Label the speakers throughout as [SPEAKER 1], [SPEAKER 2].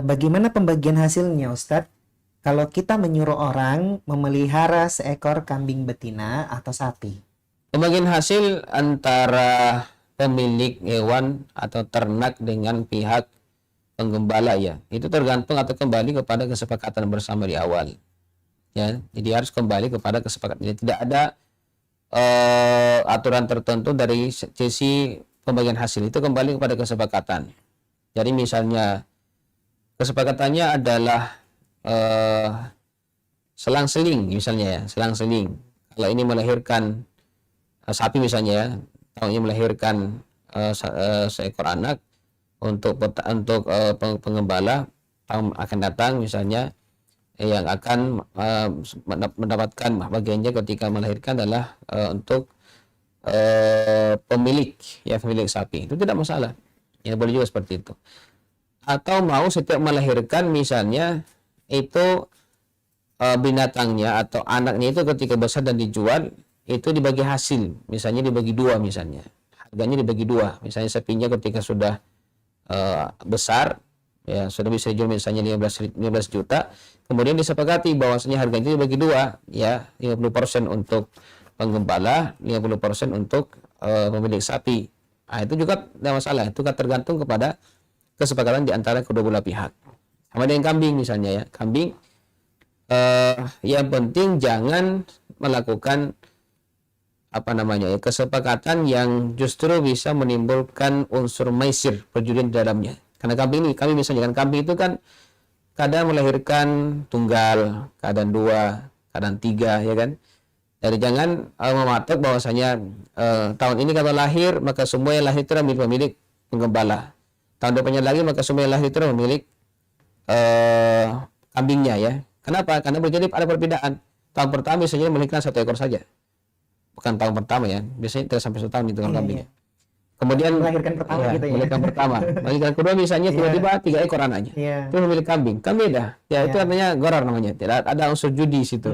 [SPEAKER 1] Bagaimana pembagian hasilnya, Ustadz? Kalau kita menyuruh orang memelihara seekor kambing betina atau sapi.
[SPEAKER 2] Pembagian hasil antara pemilik hewan atau ternak dengan pihak penggembala ya, itu tergantung atau kembali kepada kesepakatan bersama di awal. Ya, jadi harus kembali kepada kesepakatan. Jadi tidak ada aturan tertentu dari sisi pembagian hasil, itu kembali kepada kesepakatan. Jadi misalnya kesepakatannya adalah selang-seling misalnya ya, selang-seling. Kalau ini melahirkan sapi misalnya ya, tahun ini melahirkan seekor anak, untuk penggembala tahun akan datang misalnya yang akan mendapatkan bagiannya ketika melahirkan adalah untuk pemilik sapi, itu tidak masalah ya, boleh juga seperti itu. Atau mau setiap melahirkan misalnya itu binatangnya atau anaknya itu ketika besar dan dijual itu dibagi hasil, misalnya dibagi dua, misalnya harganya dibagi dua, misalnya sapinya ketika sudah besar ya, sudah bisa dijual misalnya 15 juta, kemudian disepakati bahwasanya harganya itu dibagi dua ya, 50% untuk penggembala, 50% untuk pemilik sapi. Nah, itu juga tidak masalah, itu kan tergantung kepada kesepakatan di antara kedua belah pihak. Sama dengan kambing misalnya ya, kambing yang penting jangan melakukan kesepakatan yang justru bisa menimbulkan unsur maisir, perjudian di dalamnya. Karena kambing misalnya kan, kambing itu kan kadang melahirkan tunggal, kadang dua, kadang tiga ya kan. Jadi jangan mematok bahwasanya tahun ini kalau lahir maka semua yang lahir itu adalah milik penggembala. Tahun depannya lagi maka semua yang lahir itu adalah milik kambingnya ya. Kenapa? Karena berjadi ada perbedaan. Tahun pertama biasanya melahirkan 1 ekor saja. Bukan tahun pertama ya, biasanya tidak sampai 1 tahun itu kan kambingnya. Kemudian
[SPEAKER 1] Melahirkan pertama
[SPEAKER 2] ya,
[SPEAKER 1] gitu ya.
[SPEAKER 2] melahirkan pertama. Melahirkan kedua misalnya tiba-tiba 3 ekor anaknya. Itu milik kambing. Kan beda. Ya itu artinya gharar namanya. Tidak ada unsur judi di situ.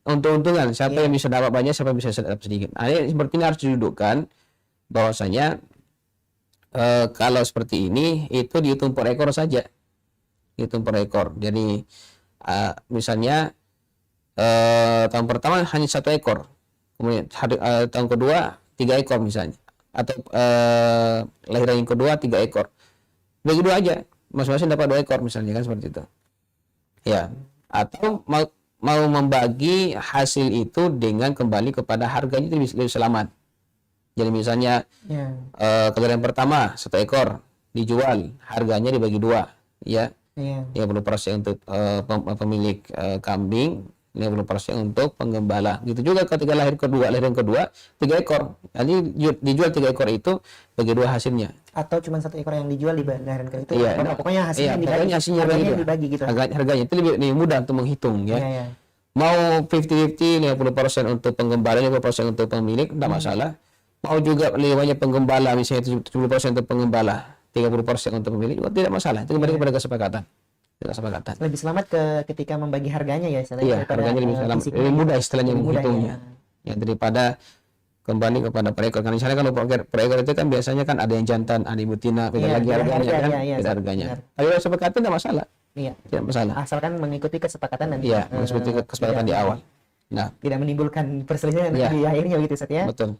[SPEAKER 2] Untung-untungan siapa yang bisa dapat banyak, siapa yang bisa dapat sedikit. Nah, ini seperti ini harus didudukkan bahwasanya kalau seperti ini itu dihitung per ekor saja. Dihitung per ekor. Jadi misalnya tahun pertama hanya 1 ekor. Kemudian tahun kedua 3 ekor misalnya, atau lahiran yang kedua 3 ekor, begitu aja, masing-masing dapat 2 ekor misalnya kan, seperti itu ya. Atau mau membagi hasil itu dengan kembali kepada harganya itu lebih selamat. Jadi misalnya kelahiran pertama 1 ekor dijual, harganya dibagi 2 ya, 50% untuk pemilik kambing, 50% untuk penggembala. Gitu juga ketika lahiran kedua 3 ekor. Jadi dijual 3 ekor itu bagi 2 hasilnya.
[SPEAKER 1] Atau cuma 1 ekor yang dijual di lahiran kedua itu.
[SPEAKER 2] Iya,
[SPEAKER 1] pokoknya hasilnya dibagi.
[SPEAKER 2] Harganya
[SPEAKER 1] dibagi gitu.
[SPEAKER 2] Harganya itu lebih mudah untuk menghitung ya. Mau 50-50, 50% untuk penggembala, 50% untuk pemilik, tidak masalah. Mau juga lebih banyak penggembala, misalnya 70% untuk penggembala, 30% untuk pemilik, juga tidak masalah. Itu kembali kepada kesepakatan.
[SPEAKER 1] Lebih selamat ketika membagi harganya ya,
[SPEAKER 2] iya, harganya lebih selamat, lebih mudah istilahnya menghitungnya ya, daripada kembali kepada per ekor. Karena misalnya kalau per ekor itu kan biasanya kan ada yang jantan, ada yang betina, beda lagi harganya kan, beda harganya. Kalau kesepakatan tidak masalah. Iya, tidak masalah.
[SPEAKER 1] Asalkan mengikuti kesepakatan dan
[SPEAKER 2] mengikuti kesepakatan di awal. Nah,
[SPEAKER 1] tidak menimbulkan perselisihan di akhirnya gitu, Ustaz ya.
[SPEAKER 2] Betul.